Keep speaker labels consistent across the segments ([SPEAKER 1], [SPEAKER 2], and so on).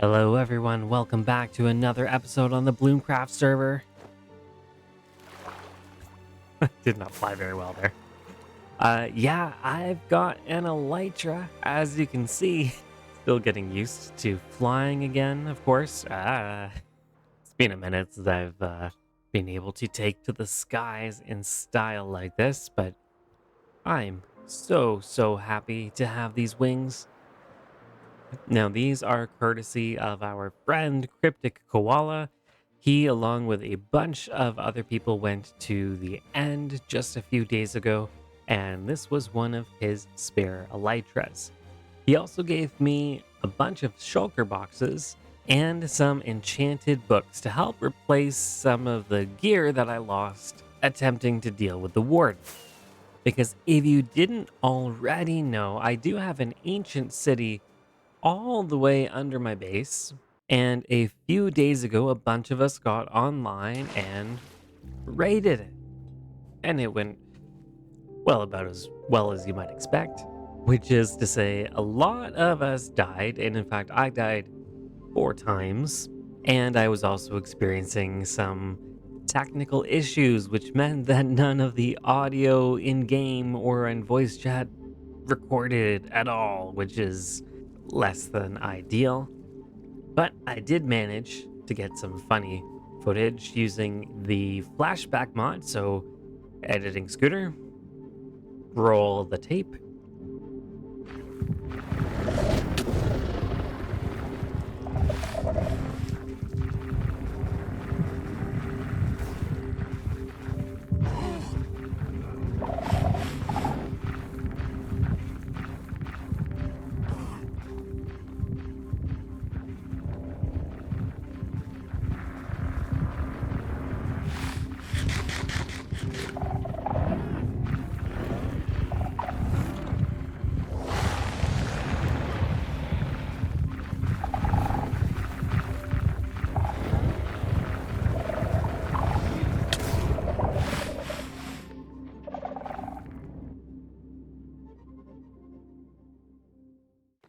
[SPEAKER 1] Hello everyone, welcome back to another episode on the BloomCraft server. Did not fly very well there. Yeah, I've got an elytra, as you can see. Still getting used to flying again, of course. It's been a minute since I've been able to take to the skies in style like this, but I'm so happy to have these wings. Now, these are courtesy of our friend Cryptic Koala. He, along with a bunch of other people, went to the end just a few days ago, and this was one of his spare elytras. He also gave me a bunch of shulker boxes and some enchanted books to help replace some of the gear that I lost attempting to deal with the warden. Because if you didn't already know, I do have an ancient city all the way under my base. And a few days ago, a bunch of us got online and raided it. And it went, well, about as well as you might expect. Which is to say, a lot of us died. And in fact, I died 4 times. And I was also experiencing some technical issues, which meant that none of the audio in game or in voice chat recorded at all, which is less than ideal. But I did manage to get some funny footage using the flashback mod. So, editing scooter, roll the tape.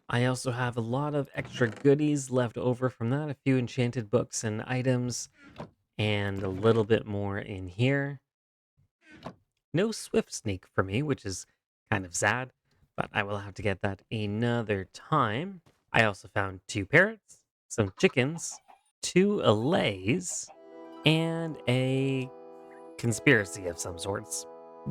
[SPEAKER 1] I also have a lot of extra goodies left over from that, a few enchanted books and items, and a little bit more in here. No swift sneak for me, which is kind of sad, but I will have to get that another time. I also found 2 parrots, some chickens, 2 allays, and a conspiracy of some sorts.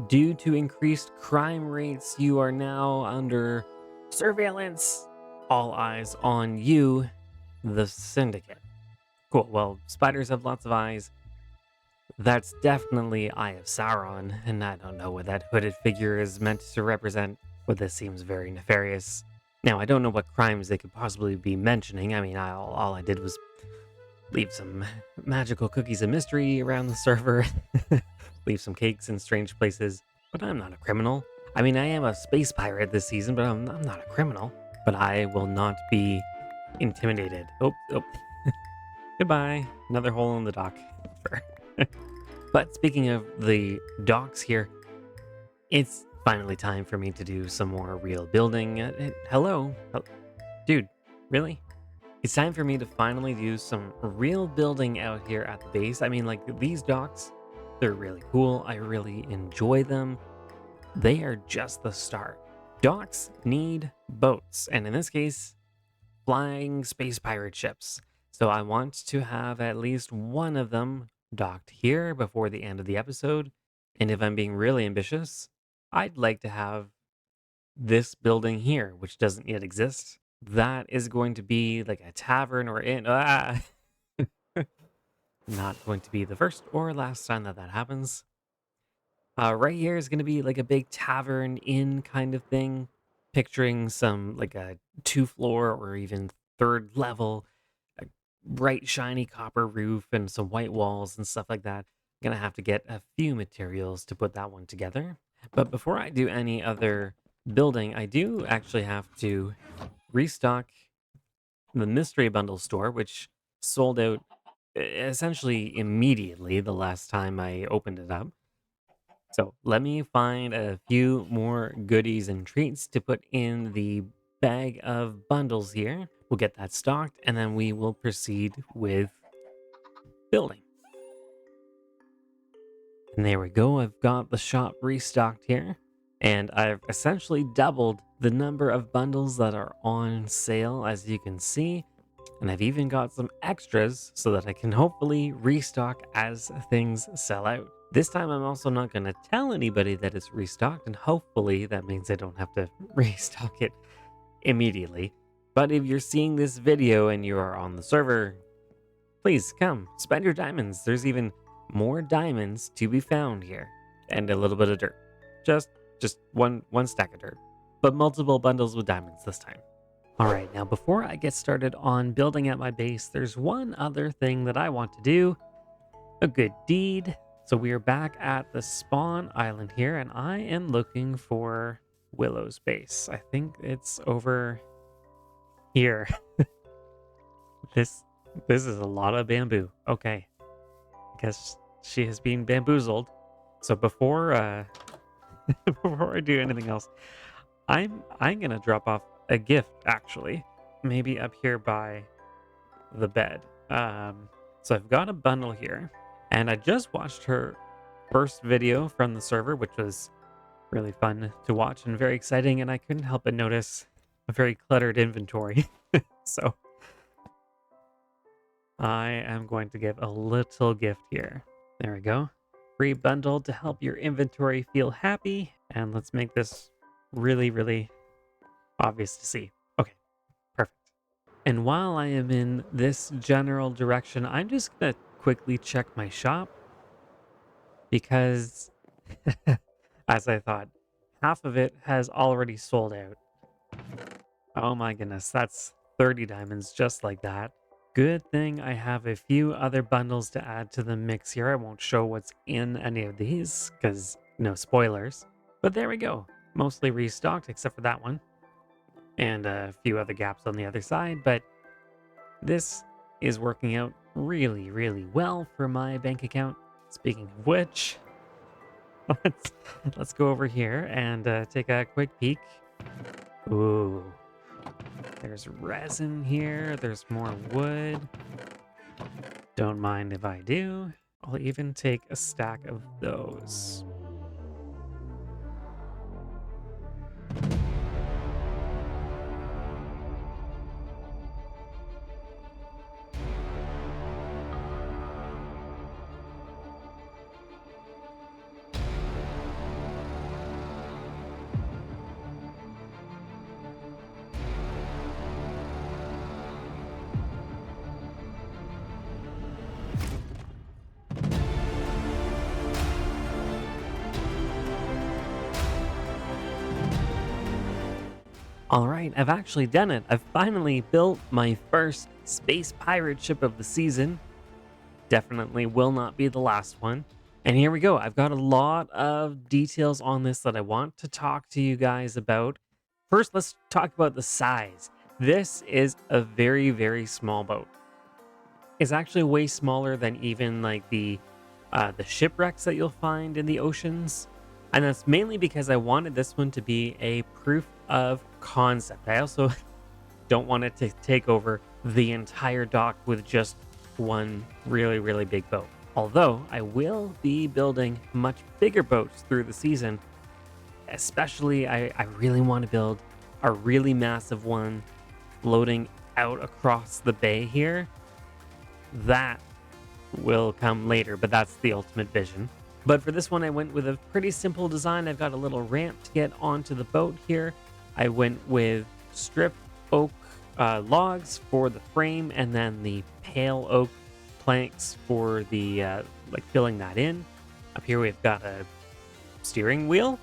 [SPEAKER 1] Due to increased crime rates, you are now under surveillance. All eyes on you, the syndicate. Cool. Well, spiders have lots of eyes. That's definitely Eye of Sauron, and I don't know what that hooded figure is meant to represent, but this seems very nefarious. Now, I don't know what crimes they could possibly be mentioning. I mean, all I did was leave some magical cookies of mystery around the server, leave some cakes in strange places, but I'm not a criminal. I mean, I am a space pirate this season, but I'm not a criminal. But I will not be intimidated. Oh. Goodbye. Another hole in the dock. But speaking of the docks here, it's finally time for me to do some more real building. Hello? Dude, really? It's time for me to finally do some real building out here at the base. I mean, like, these docks, they're really cool. I really enjoy them. They are just the start. Docks need boats, and in this case, flying space pirate ships. So I want to have at least one of them docked here before the end of the episode. And if I'm being really ambitious, I'd like to have this building here, which doesn't yet exist. That is going to be like a tavern or inn. Not going to be the first or last time that happens. Right here is going to be like a big tavern inn kind of thing, picturing some like a 2-floor or even 3rd level, a bright shiny copper roof and some white walls and stuff like that. I'm gonna have to get a few materials to put that one together. But before I do any other building, I do actually have to restock the mystery bundle store, which sold out essentially immediately the last time I opened it up. So let me find a few more goodies and treats to put in the bag of bundles here. We'll get that stocked, and then we will proceed with building. And there we go. I've got the shop restocked here, and I've essentially doubled the number of bundles that are on sale, as you can see. And I've even got some extras so that I can hopefully restock as things sell out. This time I'm also not going to tell anybody that it's restocked, and hopefully that means I don't have to restock it immediately. But if you're seeing this video and you are on the server, please come, spend your diamonds. There's even more diamonds to be found here, and a little bit of dirt. Just one stack of dirt, but multiple bundles with diamonds this time. All right, now before I get started on building out my base, there's one other thing that I want to do, a good deed. So we are back at the spawn island here, and I am looking for Willow's base. I think it's over here. This is a lot of bamboo. Okay, I guess she has been bamboozled. So before before I do anything else, I'm gonna drop off a gift, actually, maybe up here by the bed. So I've got a bundle here, and I just watched her first video from the server, which was really fun to watch and very exciting, and I couldn't help but notice a very cluttered inventory. So I am going to give a little gift here. There we go. Free bundle to help your inventory feel happy, and let's make this really, really obvious to see. Okay, perfect. And while I am in this general direction, I'm just gonna quickly check my shop, because as I thought, half of it has already sold out. Oh my goodness, that's 30 diamonds just like that. Good thing I have a few other bundles to add to the mix here. I won't show what's in any of these because no spoilers. But there we go. Mostly restocked except for that one. And a few other gaps on the other side. But this is working out really, really well for my bank account. Speaking of which, let's go over here and take a quick peek. Ooh. There's resin here. There's more wood. Don't mind if I do. I'll even take a stack of those. All right, I've actually done it. I've finally built my first space pirate ship of the season. Definitely will not be the last one. And here we go. I've got a lot of details on this that I want to talk to you guys about. First, let's talk about the size. This is a very, very small boat. It's actually way smaller than even like the shipwrecks that you'll find in the oceans. And that's mainly because I wanted this one to be a proof of concept. I also don't want it to take over the entire dock with just one really, really big boat. Although I will be building much bigger boats through the season. Especially, I really want to build a really massive one floating out across the bay here. That will come later, but that's the ultimate vision. But for this one, I went with a pretty simple design. I've got a little ramp to get onto the boat here. I went with strip oak logs for the frame, and then the pale oak planks for the like filling that in. Up here we've got a steering wheel.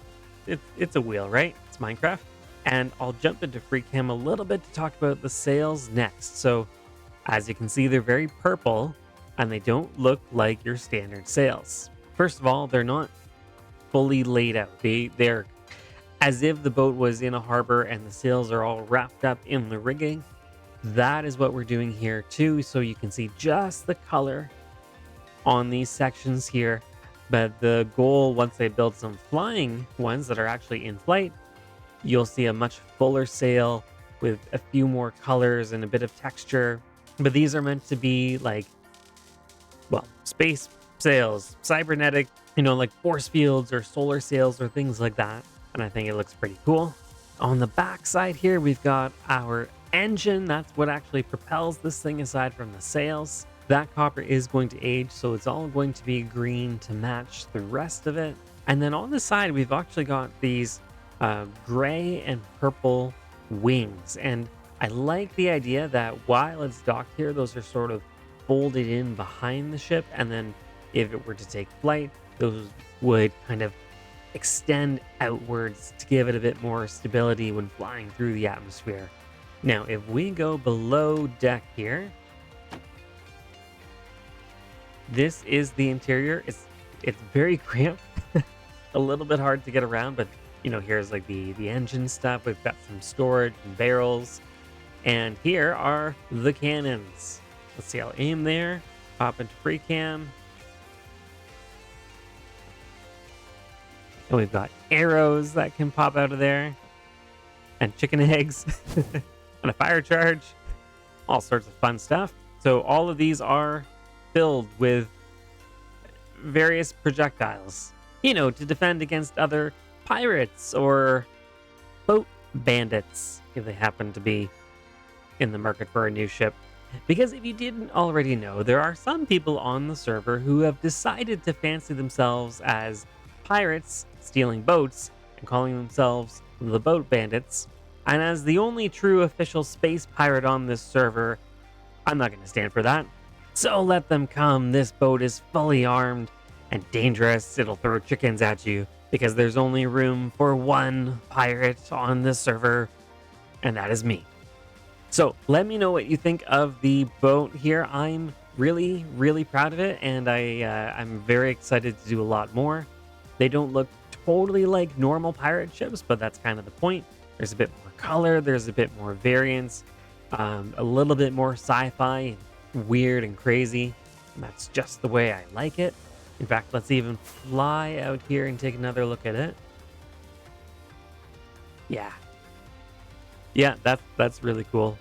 [SPEAKER 1] It's a wheel, right? It's Minecraft. And I'll jump into free cam a little bit to talk about the sails next. So as you can see, they're very purple and they don't look like your standard sails. First of all, they're not fully laid out. They're as if the boat was in a harbor and the sails are all wrapped up in the rigging. That is what we're doing here too. So you can see just the color on these sections here. But the goal, once I build some flying ones that are actually in flight, you'll see a much fuller sail with a few more colors and a bit of texture. But these are meant to be like, well, space sails, cybernetic, like force fields or solar sails or things like that. And I think it looks pretty cool. On the back side here, we've got our engine. That's what actually propels this thing aside from the sails. That copper is going to age, so it's all going to be green to match the rest of it. And then on the side, we've actually got these gray and purple wings. And I like the idea that while it's docked here, those are sort of folded in behind the ship. And then if it were to take flight, those would kind of extend outwards to give it a bit more stability when flying through the atmosphere. Now, if we go below deck here, this is the interior. It's very cramped, a little bit hard to get around, but here's like the engine stuff. We've got some storage and barrels, and here are the cannons. Let's see, I'll aim there, pop into free cam. And we've got arrows that can pop out of there, and chicken eggs, and a fire charge, all sorts of fun stuff. So all of these are filled with various projectiles, to defend against other pirates or boat bandits if they happen to be in the market for a new ship. Because if you didn't already know, there are some people on the server who have decided to fancy themselves as pirates stealing boats and calling themselves the boat bandits. And as the only true official space pirate on this server, I'm not going to stand for that. So let them come. This boat is fully armed and dangerous. It'll throw chickens at you because there's only room for one pirate on this server, and that is me. So let me know what you think of the boat here. I'm really, really proud of it, and I'm very excited to do a lot more. They don't look totally like normal pirate ships, but that's kind of the point. There's a bit more color, there's a bit more variance, a little bit more sci-fi and weird and crazy. And that's just the way I like it. In fact, let's even fly out here and take another look at it. Yeah, that's really cool.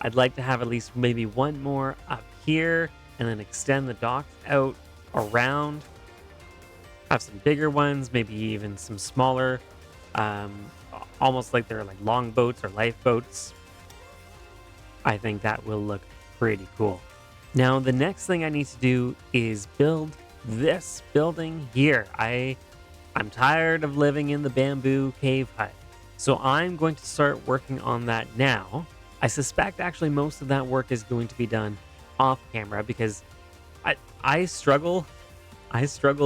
[SPEAKER 1] I'd like to have at least maybe one more up here and then extend the docks out around. Have some bigger ones, maybe even some smaller, almost like they're like long boats or lifeboats. I think that will look pretty cool. Now, the next thing I need to do is build this building here. I'm tired of living in the bamboo cave hut. So I'm going to start working on that now. I suspect actually most of that work is going to be done off camera because I struggle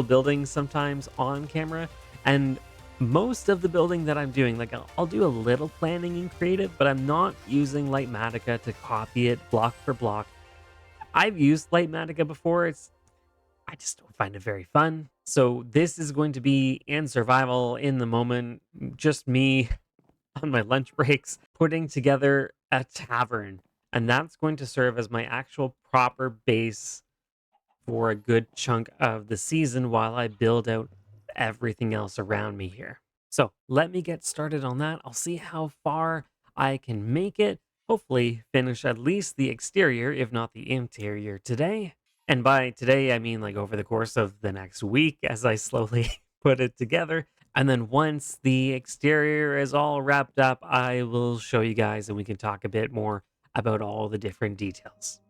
[SPEAKER 1] building sometimes on camera, and most of the building that I'm doing, like I'll do a little planning in creative, but I'm not using Lightmatica to copy it block for block. I've used Lightmatica before. I just don't find it very fun. So this is going to be in survival in the moment, just me on my lunch breaks putting together a tavern, and that's going to serve as my actual proper base for a good chunk of the season while I build out everything else around me here. So let me get started on that. I'll see how far I can make it. Hopefully finish at least the exterior, if not the interior today. And by today, I mean like over the course of the next week as I slowly put it together. And then once the exterior is all wrapped up, I will show you guys and we can talk a bit more about all the different details.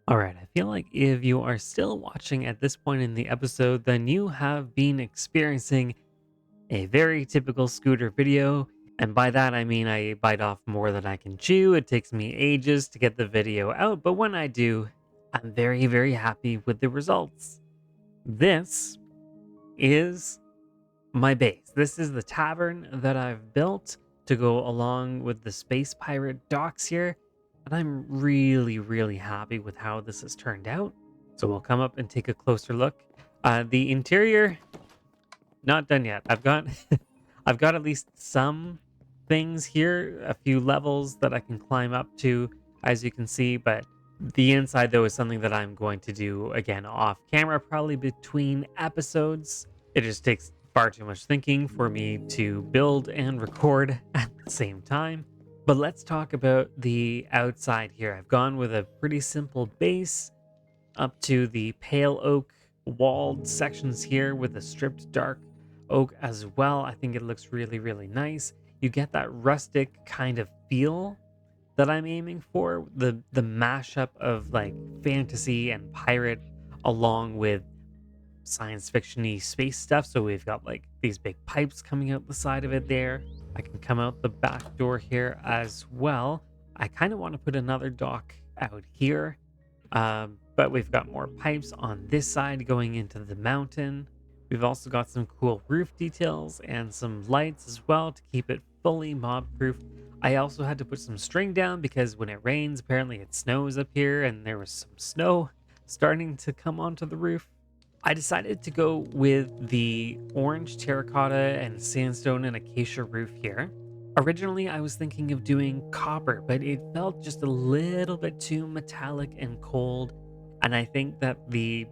[SPEAKER 1] All right, I feel like if you are still watching at this point in the episode, then you have been experiencing a very typical scooter video. And by that, I mean I bite off more than I can chew. It takes me ages to get the video out, but when I do, I'm very, very happy with the results. This is my base. This is the tavern that I've built to go along with the Space Pirate docks here. And I'm really, really happy with how this has turned out. So we'll come up and take a closer look. The interior, not done yet. I've got I've got at least some things here, a few levels that I can climb up to, as you can see, but the inside though is something that I'm going to do again off camera, probably between episodes. It just takes far too much thinking for me to build and record at the same time. But let's talk about the outside here. I've gone with a pretty simple base up to the pale oak walled sections here with a stripped dark oak as well. I think it looks really, really nice. You get that rustic kind of feel that I'm aiming for. The mashup of like fantasy and pirate along with science fictiony space stuff. So we've got like these big pipes coming out the side of it there. I can come out the back door here as well. I kind of want to put another dock out here. But we've got more pipes on this side going into the mountain. We've also got some cool roof details and some lights as well to keep it fully mob proof. I also had to put some string down because when it rains, apparently it snows up here and there was some snow starting to come onto the roof. I decided to go with the orange terracotta and sandstone and acacia roof here. Originally, I was thinking of doing copper, but it felt just a little bit too metallic and cold. And I think that the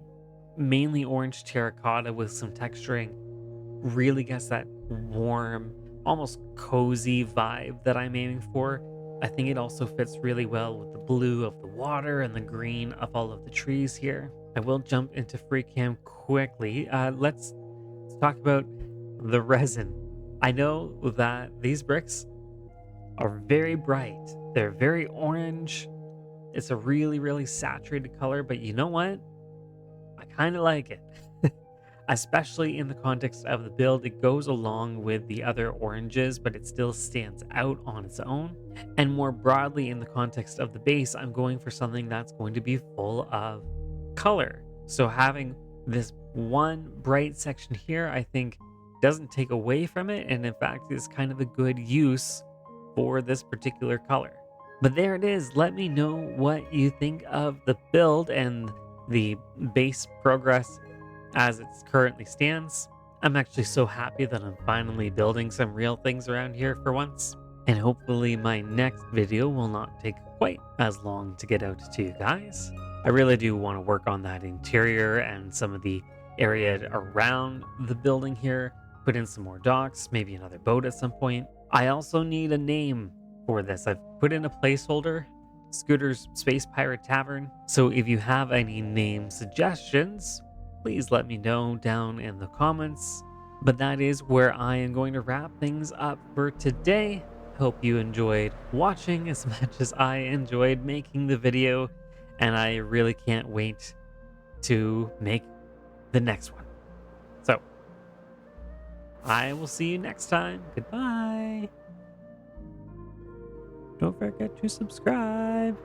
[SPEAKER 1] mainly orange terracotta with some texturing really gets that warm, almost cozy vibe that I'm aiming for. I think it also fits really well with the blue of the water and the green of all of the trees here. I will jump into free cam quickly. Let's talk about the resin. I know that these bricks are very bright. They're very orange. It's a really, really saturated color, but you know what? I kind of like it. Especially in the context of the build, it goes along with the other oranges, but it still stands out on its own. And more broadly, in the context of the base, I'm going for something that's going to be full of color. So having this one bright section here, I think doesn't take away from it, and in fact is kind of a good use for this particular color. But there it is. Let me know what you think of the build and the base progress as it currently stands. I'm actually so happy that I'm finally building some real things around here for once. And hopefully my next video will not take quite as long to get out to you guys. I really do want to work on that interior and some of the area around the building here. Put in some more docks, maybe another boat at some point. I also need a name for this. I've put in a placeholder, Scooter's Space Pirate Tavern. So if you have any name suggestions, please let me know down in the comments. But that is where I am going to wrap things up for today. Hope you enjoyed watching as much as I enjoyed making the video, and I really can't wait to make the next one. So, I will see you next time. Goodbye. Don't forget to subscribe.